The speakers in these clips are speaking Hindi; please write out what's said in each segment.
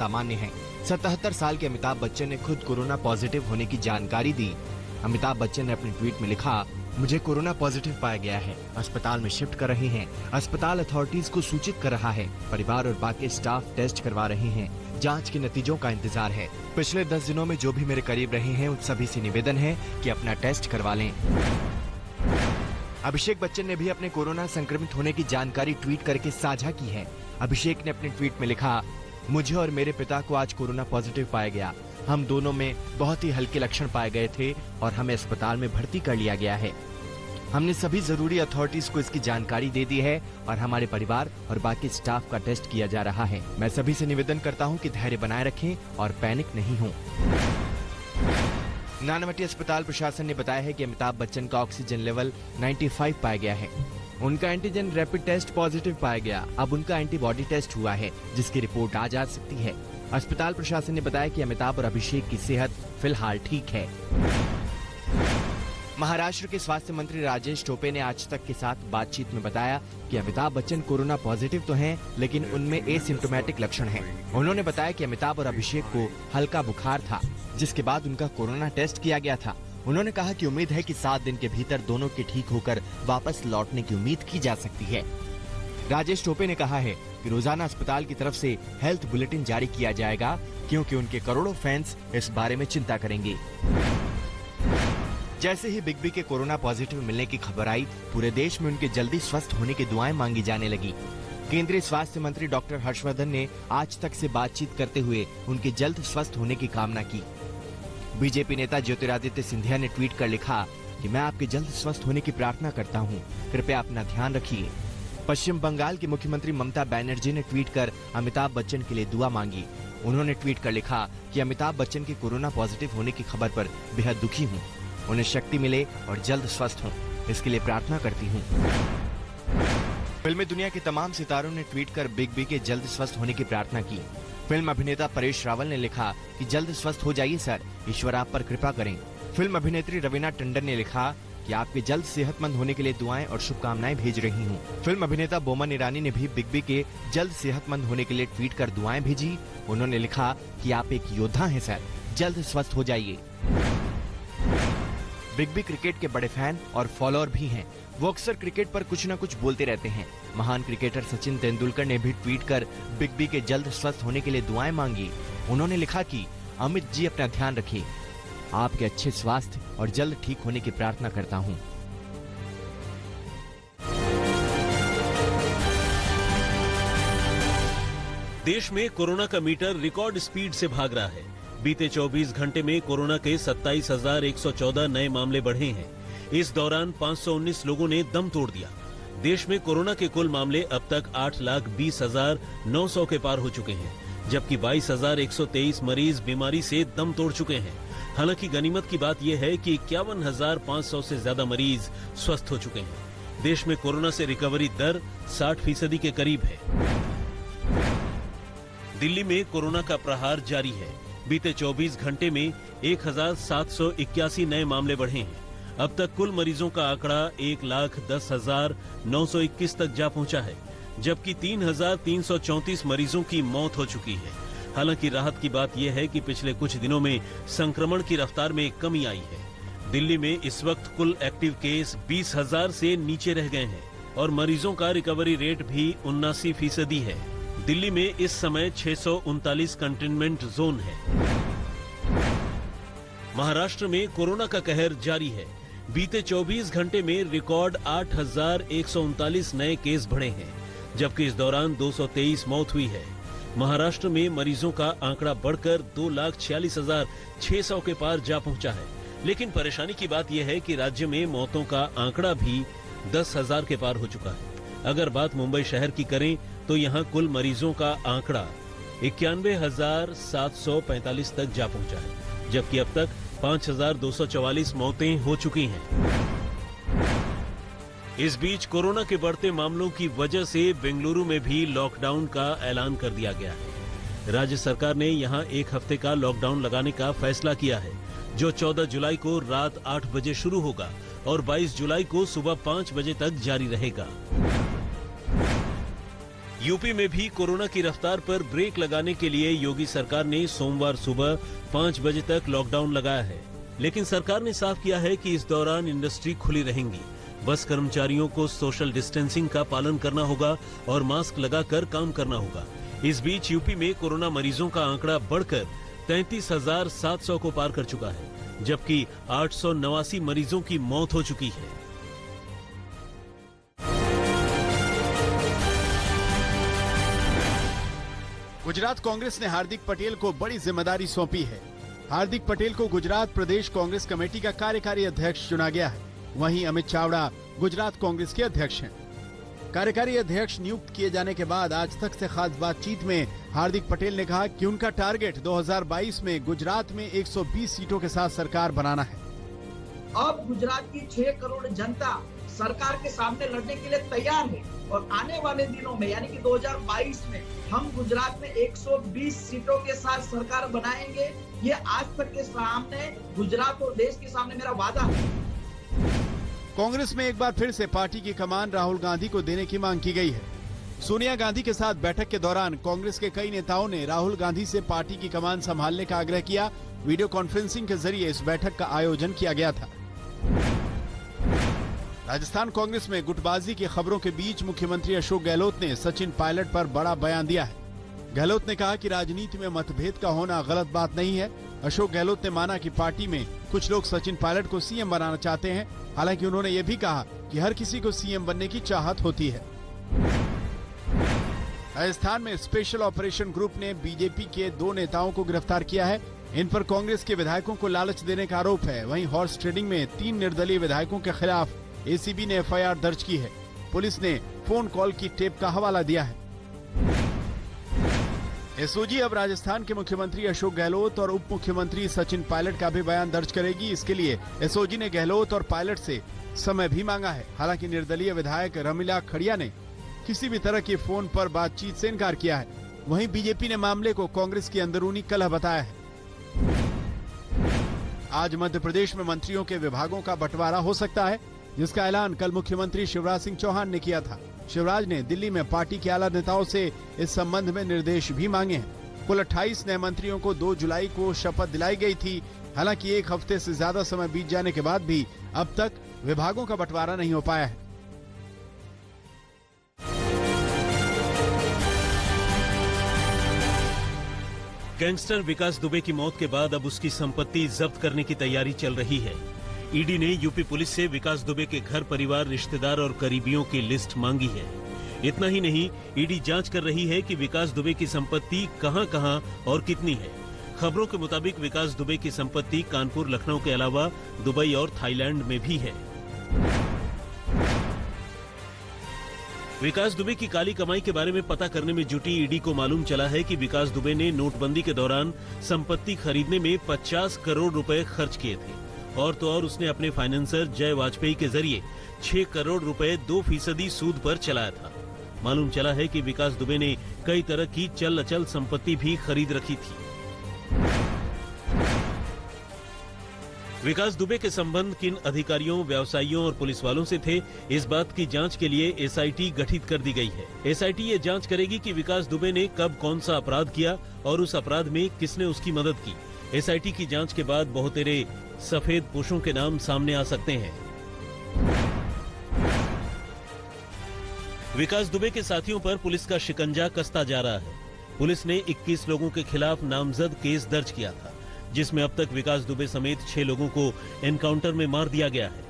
सामान्य है। 77 साल के अमिताभ बच्चन ने खुद कोरोना पॉजिटिव होने की जानकारी दी। अमिताभ बच्चन ने अपने ट्वीट में लिखा, मुझे कोरोना पॉजिटिव पाया गया है, अस्पताल में शिफ्ट कर रहे हैं। अस्पताल अथॉरिटीज को सूचित कर रहा है। परिवार और बाकी स्टाफ टेस्ट करवा रहे हैं। जांच के नतीजों का इंतजार है। पिछले 10 दिनों में जो भी मेरे करीब रहे हैं उन सभी से निवेदन है कि अपना टेस्ट करवा लें। अभिषेक बच्चन ने भी अपने कोरोना संक्रमित होने की जानकारी ट्वीट करके साझा की है। अभिषेक ने अपने ट्वीट में लिखा, मुझे और मेरे पिता को आज कोरोना पॉजिटिव पाया गया। हम दोनों में बहुत ही हल्के लक्षण पाए गए थे और हमें अस्पताल में भर्ती कर लिया गया है। हमने सभी जरूरी अथॉरिटीज को इसकी जानकारी दे दी है और हमारे परिवार और बाकी स्टाफ का टेस्ट किया जा रहा है। मैं सभी से निवेदन करता हूं कि धैर्य बनाए रखें और पैनिक नहीं हों। नानावटी अस्पताल प्रशासन ने बताया है कि अमिताभ बच्चन का ऑक्सीजन लेवल 95 पाया गया है। उनका एंटीजन रैपिड टेस्ट पॉजिटिव पाया गया। अब उनका एंटीबॉडी टेस्ट हुआ है, जिसकी रिपोर्ट आज आ सकती है। अस्पताल प्रशासन ने बताया कि अमिताभ और अभिषेक की सेहत फिलहाल ठीक है। महाराष्ट्र के स्वास्थ्य मंत्री राजेश टोपे ने आज तक के साथ बातचीत में बताया कि अमिताभ बच्चन कोरोना पॉजिटिव तो हैं, लेकिन उनमें एसिम्प्टोमेटिक लक्षण हैं। उन्होंने बताया कि अमिताभ और अभिषेक को हल्का बुखार था, जिसके बाद उनका कोरोना टेस्ट किया गया था। उन्होंने कहा कि उम्मीद है कि 7 दिन के भीतर दोनों के ठीक होकर वापस लौटने की उम्मीद की जा सकती है। राजेश टोपे ने कहा है कि रोजाना अस्पताल की तरफ से हेल्थ बुलेटिन जारी किया जाएगा, क्योंकि उनके करोड़ों फैंस इस बारे में चिंता करेंगे। जैसे ही बिग बी के कोरोना पॉजिटिव मिलने की खबर आई, पूरे देश में उनके जल्दी स्वस्थ होने की दुआएं मांगी जाने लगी। केंद्रीय स्वास्थ्य मंत्री डॉक्टर हर्षवर्धन ने आज तक से बातचीत करते हुए उनके जल्द स्वस्थ होने की कामना की। बीजेपी नेता ज्योतिरादित्य सिंधिया ने ट्वीट कर लिखा कि मैं आपके जल्द स्वस्थ होने की प्रार्थना करता हूँ, कृपया अपना ध्यान रखिए। पश्चिम बंगाल की मुख्यमंत्री ममता बनर्जी ने ट्वीट कर अमिताभ बच्चन के लिए दुआ मांगी। उन्होंने ट्वीट कर लिखा कि अमिताभ बच्चन के कोरोना पॉजिटिव होने की खबर पर बेहद दुखी हूँ। उन्हें शक्ति मिले और जल्द स्वस्थ हों, इसके लिए प्रार्थना करती हूँ। फिल्मी दुनिया के तमाम सितारों ने ट्वीट कर बिग बी के जल्द स्वस्थ होने की प्रार्थना की। फिल्म अभिनेता परेश रावल ने लिखा कि जल्द स्वस्थ हो जाइए सर, ईश्वर आप पर कृपा करें। फिल्म अभिनेत्री रवीना टंडन ने लिखा कि आपके जल्द सेहतमंद होने के लिए दुआएं और शुभकामनाएं भेज रही हूं। फिल्म अभिनेता बोमन ईरानी ने भी बिग बी के जल्द सेहतमंद होने के लिए ट्वीट कर दुआएं भेजी। उन्होंने लिखा कि आप एक योद्धा हैं सर, जल्द स्वस्थ हो जाइए। बिग बी क्रिकेट के बड़े फैन और फॉलोअर भी हैं। वो अक्सर क्रिकेट पर कुछ न कुछ बोलते रहते हैं। महान क्रिकेटर सचिन तेंदुलकर ने भी ट्वीट कर बिग बी के जल्द स्वस्थ होने के लिए दुआएं मांगी। उन्होंने लिखा कि अमित जी अपना ध्यान रखिए, आपके अच्छे स्वास्थ्य और जल्द ठीक होने की प्रार्थना करता हूं। देश में कोरोना का मीटर रिकॉर्ड स्पीड से भाग रहा है। बीते 24 घंटे में कोरोना के 27,114 नए मामले बढ़े हैं। इस दौरान 519 लोगों ने दम तोड़ दिया। देश में कोरोना के कुल मामले अब तक 8,20,900 के पार हो चुके हैं, जबकि 22,123 मरीज बीमारी से दम तोड़ चुके हैं। हालांकि गनीमत की बात यह है कि 51,500 से ज्यादा मरीज स्वस्थ हो चुके हैं। देश में कोरोना से रिकवरी दर 60% के करीब है। दिल्ली में कोरोना का प्रहार जारी है। बीते 24 घंटे में 1,781 नए मामले बढ़े हैं। अब तक कुल मरीजों का आंकड़ा 1,10,921 तक जा पहुंचा है, जबकि 3,334 मरीजों की मौत हो चुकी है। हालांकि राहत की बात यह है कि पिछले कुछ दिनों में संक्रमण की रफ्तार में कमी आई है। दिल्ली में इस वक्त कुल एक्टिव केस 20,000 से नीचे रह गए हैं और मरीजों का रिकवरी रेट भी 79% है। दिल्ली में इस समय 639 कंटेनमेंट जोन है। महाराष्ट्र में कोरोना का कहर जारी है। बीते 24 घंटे में रिकॉर्ड 8,139 नए केस बढ़े हैं, जबकि इस दौरान 223 मौत हुई है। महाराष्ट्र में मरीजों का आंकड़ा बढ़कर 2,46,600 के पार जा पहुंचा है। लेकिन परेशानी की बात यह है कि राज्य में मौतों का आंकड़ा भी 10,000 के पार हो चुका है। अगर बात मुंबई शहर की करें तो यहाँ कुल मरीजों का आंकड़ा 91,745 तक जा पहुंचा है, जबकि अब तक 5,244 मौतें हो चुकी हैं। इस बीच कोरोना के बढ़ते मामलों की वजह से बेंगलुरु में भी लॉकडाउन का ऐलान कर दिया गया है। राज्य सरकार ने यहां 1 हफ्ते का लॉकडाउन लगाने का फैसला किया है, जो 14 जुलाई को रात 8 बजे शुरू होगा और 22 जुलाई को सुबह 5 बजे तक जारी रहेगा। यूपी में भी कोरोना की रफ्तार पर ब्रेक लगाने के लिए योगी सरकार ने सोमवार सुबह 5 बजे तक लॉकडाउन लगाया है। लेकिन सरकार ने साफ किया है कि इस दौरान इंडस्ट्री खुली रहेंगी। बस कर्मचारियों को सोशल डिस्टेंसिंग का पालन करना होगा और मास्क लगाकर काम करना होगा। इस बीच यूपी में कोरोना मरीजों का आंकड़ा बढ़कर 33,700 को पार कर चुका है, जबकि 889 मरीजों की मौत हो चुकी है। गुजरात कांग्रेस ने हार्दिक पटेल को बड़ी जिम्मेदारी सौंपी है। हार्दिक पटेल को गुजरात प्रदेश कांग्रेस कमेटी का कार्यकारी अध्यक्ष चुना गया है। वहीं अमित चावड़ा गुजरात कांग्रेस के अध्यक्ष हैं। कार्यकारी अध्यक्ष नियुक्त किए जाने के बाद आज तक से खास बातचीत में हार्दिक पटेल ने कहा कि उनका टारगेट 2022 में गुजरात में 120 सीटों के साथ सरकार बनाना है। अब गुजरात की 6 करोड़ जनता सरकार के सामने लड़ने के लिए तैयार है और आने वाले दिनों में यानी कि 2022 में हम गुजरात में 120 सीटों के साथ सरकार बनाएंगे। ये आज तक के सामने गुजरात और देश के सामने मेरा वादा है। कांग्रेस में एक बार फिर से पार्टी की कमान राहुल गांधी को देने की मांग की गई है। सोनिया गांधी के साथ बैठक के दौरान कांग्रेस के कई नेताओं ने राहुल गांधी से पार्टी की कमान संभालने का आग्रह किया। वीडियो कॉन्फ्रेंसिंग के जरिए इस बैठक का आयोजन किया गया था। राजस्थान कांग्रेस में गुटबाजी की खबरों के बीच मुख्यमंत्री अशोक गहलोत ने सचिन पायलट पर बड़ा बयान दिया है। गहलोत ने कहा कि राजनीति में मतभेद का होना गलत बात नहीं है। अशोक गहलोत ने माना कि पार्टी में कुछ लोग सचिन पायलट को सीएम बनाना चाहते हैं। हालांकि उन्होंने ये भी कहा कि हर किसी को सीएम बनने की चाहत होती है। राजस्थान में स्पेशल ऑपरेशन ग्रुप ने बीजेपी के 2 नेताओं को गिरफ्तार किया है। इन पर कांग्रेस के विधायकों को लालच देने का आरोप है। वहीं हॉर्स ट्रेडिंग में 3 निर्दलीय विधायकों के खिलाफ एसीबी ने एफआईआर दर्ज की है। पुलिस ने फोन कॉल की टेप का हवाला दिया है। एसओजी अब राजस्थान के मुख्यमंत्री अशोक गहलोत और उप मुख्यमंत्री सचिन पायलट का भी बयान दर्ज करेगी। इसके लिए एसओजी ने गहलोत और पायलट से समय भी मांगा है। हालांकि निर्दलीय विधायक रमीला खड़िया ने किसी भी तरह की फोन पर बातचीत से इनकार किया है। वहीं बीजेपी ने मामले को कांग्रेस की अंदरूनी कलह बताया है। आज मध्य प्रदेश में मंत्रियों के विभागों का बंटवारा हो सकता है, जिसका ऐलान कल मुख्यमंत्री शिवराज सिंह चौहान ने किया था। शिवराज ने दिल्ली में पार्टी के आला नेताओं से इस संबंध में निर्देश भी मांगे हैं। कुल 28 नए मंत्रियों को 2 जुलाई को शपथ दिलाई गई थी। हालांकि 1 हफ्ते से ज्यादा समय बीत जाने के बाद भी अब तक विभागों का बंटवारा नहीं हो पाया है। गैंगस्टर विकास दुबे की मौत के बाद अब उसकी संपत्ति जब्त करने की तैयारी चल रही है। ईडी ने यूपी पुलिस से विकास दुबे के घर परिवार, रिश्तेदार और करीबियों की लिस्ट मांगी है। इतना ही नहीं, ईडी जांच कर रही है कि विकास दुबे की संपत्ति कहां-कहां और कितनी है। खबरों के मुताबिक विकास दुबे की संपत्ति कानपुर, लखनऊ के अलावा दुबई और थाईलैंड में भी है। विकास दुबे की काली कमाई के बारे में पता करने में जुटी ईडी को मालूम चला है कि विकास दुबे ने नोटबंदी के दौरान संपत्ति खरीदने में 50 करोड़ रुपए खर्च किए थे। और तो और उसने अपने फाइनेंसर जय वाजपेयी के जरिए 6 करोड़ रुपए 2% सूद पर चलाया था। मालूम चला है कि विकास दुबे ने कई तरह की चल अचल संपत्ति भी खरीद रखी थी। विकास दुबे के संबंध किन अधिकारियों, व्यवसायियों और पुलिस वालों से थे, इस बात की जांच के लिए एसआईटी गठित कर दी गई है। एसआईटी ये जांच करेगी कि विकास दुबे ने कब कौन सा अपराध किया और उस अपराध में किसने उसकी मदद की। एसआईटी की जांच के बाद बहुतेरे सफेद पोशों के नाम सामने आ सकते हैं। विकास दुबे के साथियों पर पुलिस का शिकंजा कसता जा रहा है। पुलिस ने 21 लोगों के खिलाफ नामजद केस दर्ज किया था, जिसमें अब तक विकास दुबे समेत 6 लोगों को एनकाउंटर में मार दिया गया है।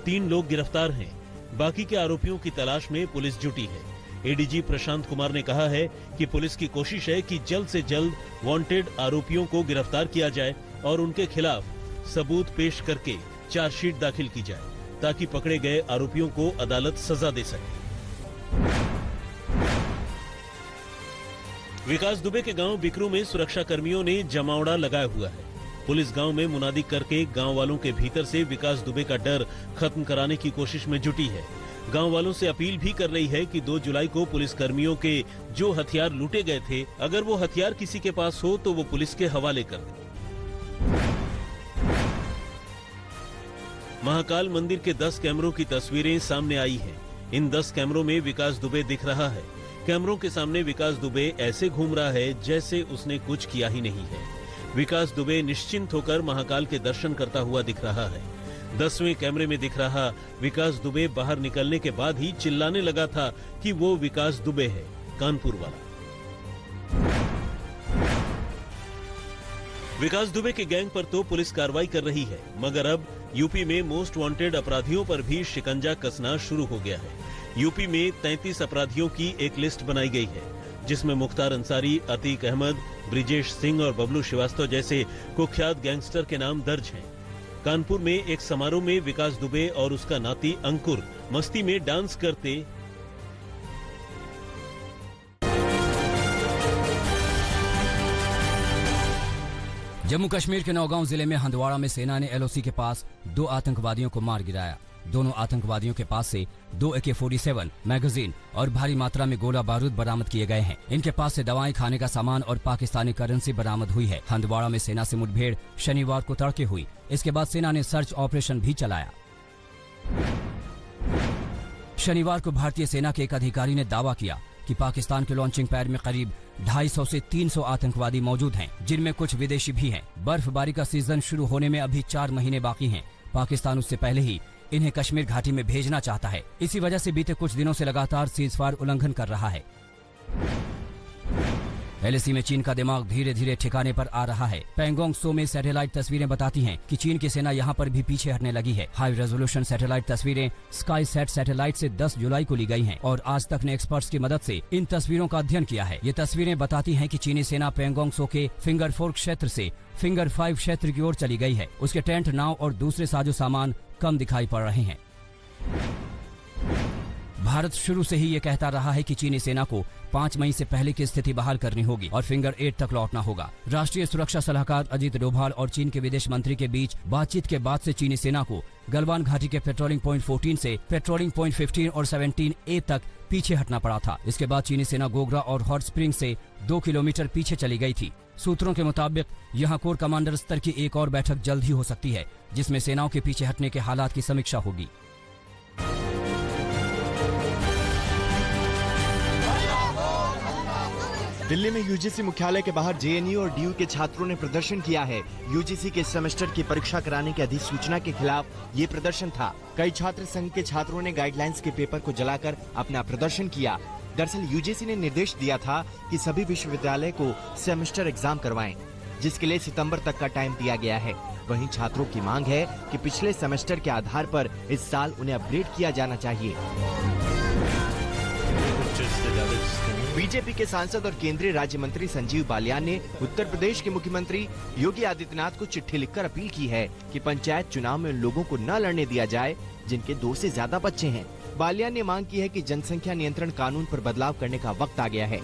3 लोग गिरफ्तार हैं। बाकी के आरोपियों की तलाश में पुलिस जुटी है। एडीजी प्रशांत कुमार ने कहा है कि पुलिस की कोशिश है कि जल्द से जल्द वांटेड आरोपियों को गिरफ्तार किया जाए और उनके खिलाफ सबूत पेश करके चार्जशीट दाखिल की जाए, ताकि पकड़े गए आरोपियों को अदालत सजा दे सके। विकास दुबे के गांव बिकरू में सुरक्षा कर्मियों ने जमावड़ा लगाया हुआ है। पुलिस गांव में मुनादी करके गांव वालों के भीतर से विकास दुबे का डर खत्म कराने की कोशिश में जुटी है। गांव वालों से अपील भी कर रही है कि 2 जुलाई को पुलिस कर्मियों के जो हथियार लूटे गए थे, अगर वो हथियार किसी के पास हो तो वो पुलिस के हवाले कर दे। महाकाल मंदिर के 10 कैमरों की तस्वीरें सामने आई हैं। इन 10 कैमरों में विकास दुबे दिख रहा है। कैमरों के सामने विकास दुबे ऐसे घूम रहा है जैसे उसने कुछ किया ही नहीं है। विकास दुबे निश्चिंत होकर महाकाल के दर्शन करता हुआ दिख रहा है। 10वें कैमरे में दिख रहा विकास दुबे बाहर निकलने के बाद ही चिल्लाने लगा था कि वो विकास दुबे है, कानपुर वाला। विकास दुबे के गैंग पर तो पुलिस कार्रवाई कर रही है, मगर अब यूपी में मोस्ट वांटेड अपराधियों पर भी शिकंजा कसना शुरू हो गया है। यूपी में 33 अपराधियों की एक लिस्ट बनाई गई है, जिसमें मुख्तार अंसारी, अतीक अहमद, ब्रिजेश सिंह और बबलू श्रीवास्तव जैसे कुख्यात गैंगस्टर के नाम दर्ज हैं। कानपुर में एक समारोह में विकास दुबे और उसका नाती अंकुर मस्ती में डांस करते जम्मू कश्मीर के नौगांव जिले में हंदवाड़ा में सेना ने एलओसी के पास 2 आतंकवादियों को मार गिराया। दोनों आतंकवादियों के पास से 2 AK-47 मैगजीन और भारी मात्रा में गोला बारूद बरामद किए गए हैं। इनके पास से दवाएं, खाने का सामान और पाकिस्तानी करेंसी बरामद हुई है। हंदवाड़ा में सेना से मुठभेड़ शनिवार को तड़के हुई। इसके बाद सेना ने सर्च ऑपरेशन भी चलाया। शनिवार को भारतीय सेना के एक अधिकारी ने दावा किया कि पाकिस्तान के लॉन्चिंग पैड में करीब 250 से 300 आतंकवादी मौजूद हैं, जिनमें कुछ विदेशी भी हैं। बर्फबारी का सीजन शुरू होने में अभी 4 महीने बाकी हैं। पाकिस्तान उससे पहले ही इन्हें कश्मीर घाटी में भेजना चाहता है। इसी वजह से बीते कुछ दिनों से लगातार सीजफायर उल्लंघन कर रहा है। एलएसी में चीन का दिमाग धीरे धीरे ठिकाने पर आ रहा है। पैंगोंग त्सो में सैटेलाइट तस्वीरें बताती हैं कि चीन की सेना यहां पर भी पीछे हटने लगी है। हाई रेजोल्यूशन सैटेलाइट तस्वीरें स्काई सेट सैटेलाइट से 10 जुलाई को ली गई हैं और आज तक ने एक्सपर्ट्स की मदद से इन तस्वीरों का अध्ययन किया है। ये तस्वीरें बताती हैं कि चीनी सेना पैंगोंग त्सो के फिंगर 4 क्षेत्र से फिंगर 5 क्षेत्र की ओर चली गई है। उसके टेंट, नाव और दूसरे साजो सामान कम दिखाई पड़ रहे हैं। भारत शुरू से ही ये कहता रहा है कि चीनी सेना को 5 मई से पहले की स्थिति बहाल करनी होगी और फिंगर 8 तक लौटना होगा। राष्ट्रीय सुरक्षा सलाहकार अजीत डोभाल और चीन के विदेश मंत्री के बीच बातचीत के बाद से चीनी सेना को गलवान घाटी के पेट्रोलिंग पॉइंट 14 से पेट्रोलिंग पॉइंट 15 और 17A तक पीछे हटना पड़ा था। इसके बाद चीनी सेना गोगरा और हॉट स्प्रिंग से 2 किलोमीटर पीछे चली गई थी। सूत्रों के मुताबिक यहां कोर कमांडर स्तर की एक और बैठक जल्द ही हो सकती है, जिसमें सेनाओं के पीछे हटने के हालात की समीक्षा होगी। दिल्ली में यूजीसी मुख्यालय के बाहर जेएनयू और डीयू के छात्रों ने प्रदर्शन किया है। यूजीसी के सेमेस्टर की परीक्षा कराने की अधिसूचना के खिलाफ ये प्रदर्शन था। कई छात्र संघ के छात्रों ने गाइडलाइंस के पेपर को जलाकर अपना प्रदर्शन किया। दरअसल यूजीसी ने निर्देश दिया था कि सभी विश्वविद्यालय को सेमेस्टर एग्जाम करवाएं, जिसके लिए सितंबर तक का टाइम दिया गया है। वहीं छात्रों की मांग है कि पिछले सेमेस्टर के आधार पर इस साल उन्हें अपग्रेड किया जाना चाहिए। बीजेपी के सांसद और केंद्रीय राज्य मंत्री संजीव बालियान ने उत्तर प्रदेश के मुख्यमंत्री योगी आदित्यनाथ को चिट्ठी लिखकर अपील की है कि पंचायत चुनाव में लोगों को न लड़ने दिया जाए जिनके 2 से ज्यादा बच्चे हैं। बालियान ने मांग की है कि जनसंख्या नियंत्रण कानून पर बदलाव करने का वक्त आ गया है।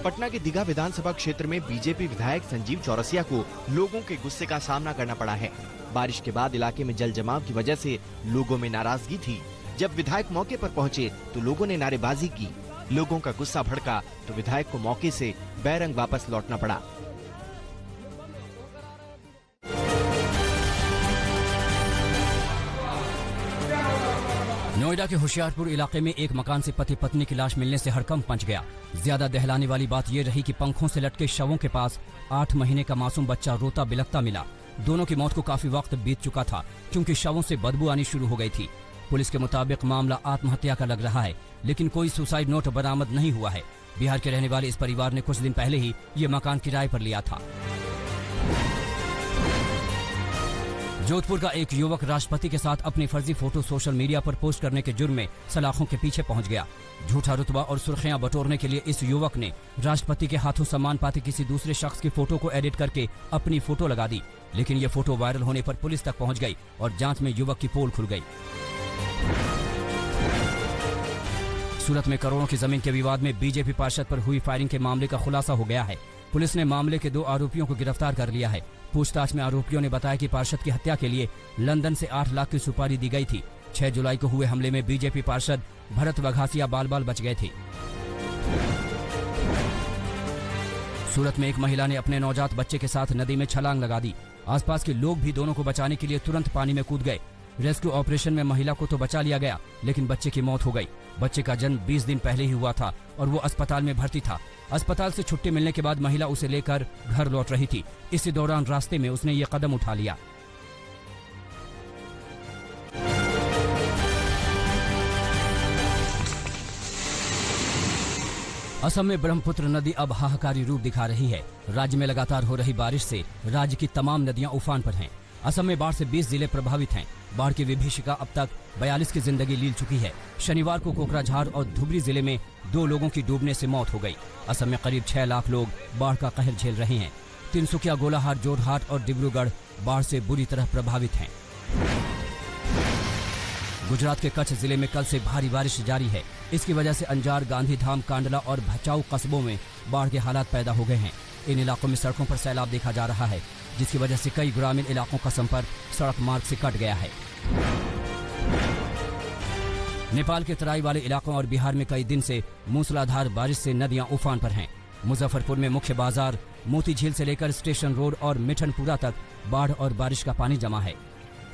पटना के दीघा विधानसभा क्षेत्र में बीजेपी विधायक संजीव चौरसिया को लोगों के गुस्से का सामना करना पड़ा है। बारिश के बाद इलाके में जल जमाव की वजह से लोगों में नाराजगी थी। जब विधायक मौके पर पहुंचे तो लोगों ने नारेबाजी की। लोगों का गुस्सा भड़का तो विधायक को मौके से बैरंग वापस लौटना पड़ा। नोएडा के होशियारपुर इलाके में एक मकान से पति पत्नी की लाश मिलने से हड़कंप मच गया। ज्यादा दहलाने वाली बात यह रही कि पंखों से लटके शवों के पास 8 महीने का मासूम बच्चा रोता बिलखता मिला। दोनों की मौत को काफी वक्त बीत चुका था क्योंकि शवों से बदबू आनी शुरू हो गई थी। पुलिस के मुताबिक मामला आत्महत्या का लग रहा है, लेकिन कोई सुसाइड नोट बरामद नहीं हुआ है। बिहार के रहने वाले इस परिवार ने कुछ दिन पहले ही ये मकान किराए पर लिया था। जोधपुर का एक युवक राष्ट्रपति के साथ अपनी फर्जी फोटो सोशल मीडिया पर पोस्ट करने के जुर्म में सलाखों के पीछे पहुंच गया। झूठा रुतबा और सुर्खियां बटोरने के लिए इस युवक ने राष्ट्रपति के हाथों सम्मान पाते किसी दूसरे शख्स की फोटो को एडिट करके अपनी फोटो लगा दी, लेकिन ये फोटो वायरल होने पर पुलिस तक पहुंच गई और जांच में युवक की पोल खुल गई। सूरत में करोड़ों की जमीन के विवाद में बीजेपी पार्षद पर हुई फायरिंग के मामले का खुलासा हो गया है। पुलिस ने मामले के 2 आरोपियों को गिरफ्तार कर लिया है। पूछताछ में आरोपियों ने बताया कि पार्षद की हत्या के लिए लंदन से 8 लाख की सुपारी दी गई थी। 6 जुलाई को हुए हमले में बीजेपी पार्षद भरत वघासिया बाल बाल बच गए थे। सूरत में एक महिला ने अपने नवजात बच्चे के साथ नदी में छलांग लगा दी। आसपास के लोग भी दोनों को बचाने के लिए तुरंत पानी में कूद गए। रेस्क्यू ऑपरेशन में महिला को तो बचा लिया गया, लेकिन बच्चे की मौत हो गई। बच्चे का जन्म 20 दिन पहले ही हुआ था और वो अस्पताल में भर्ती था। अस्पताल से छुट्टी मिलने के बाद महिला उसे लेकर घर लौट रही थी। इसी दौरान रास्ते में उसने ये कदम उठा लिया। असम में ब्रह्मपुत्र नदी अब हाहाकारी रूप दिखा रही है। राज्य में लगातार हो रही बारिश से राज्य की तमाम नदियां उफान पर हैं। असम में बाढ़ से 20 जिले प्रभावित हैं। बाढ़ की विभीषिका अब तक 42 की जिंदगी लील चुकी है। शनिवार को कोकराझार और धुबरी जिले में 2 लोगों की डूबने से मौत हो गई। असम में करीब 6 लाख लोग बाढ़ का कहर झेल रहे हैं। तिनसुकिया, गोलाहाट, जोरहाट और डिब्रूगढ़ बाढ़ से बुरी तरह प्रभावित हैं। गुजरात के कच्छ जिले में कल से भारी बारिश जारी है। इसकी वजह से अंजार, गांधीधाम, कांडला और भचाऊ कस्बों में बाढ़ के हालात पैदा हो गए हैं। इन इलाकों में सड़कों पर सैलाब देखा जा रहा है, जिसकी वजह से कई ग्रामीण इलाकों का संपर्क सड़क मार्ग से कट गया है। नेपाल के तराई वाले इलाकों और बिहार में कई दिन से मूसलाधार बारिश से नदियां उफान पर हैं। मुजफ्फरपुर में मुख्य बाजार, मोती झील से लेकर स्टेशन रोड और मिठनपुरा तक बाढ़ और बारिश का पानी जमा है।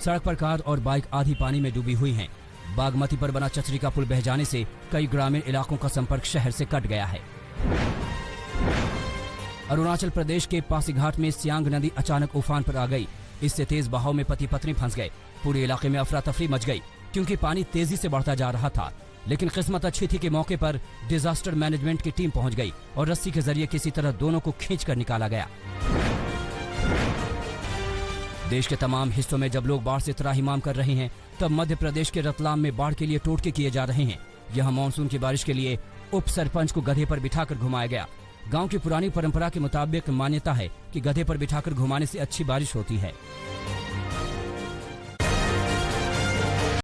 सड़क पर कार और बाइक आधी पानी में डूबी हुई हैं। बागमती पर बना चचरी का पुल बह जाने से कई ग्रामीण इलाकों का संपर्क शहर से कट गया है। अरुणाचल प्रदेश के पासीघाट में सियांग नदी अचानक उफान पर आ गई। इससे तेज बहाव में पति पत्नी फंस गए। पूरे इलाके में अफरा तफरी मच गई क्योंकि पानी तेजी से बढ़ता जा रहा था। लेकिन किस्मत अच्छी थी कि मौके पर डिजास्टर मैनेजमेंट की टीम पहुंच गई और रस्सी के जरिए किसी तरह दोनों को खींचकर निकाला गया। देश के तमाम हिस्सों में जब लोग बाढ़ से त्राहिमाम कर रहे हैं, तब मध्य प्रदेश के रतलाम में बाढ़ के लिए टोटके किए जा रहे हैं। यहाँ मानसून की बारिश के लिए उप सरपंच को गधे पर बिठाकर घुमाया गया। गांव की पुरानी परंपरा के मुताबिक मान्यता है कि गधे पर बिठाकर घुमाने से अच्छी बारिश होती है।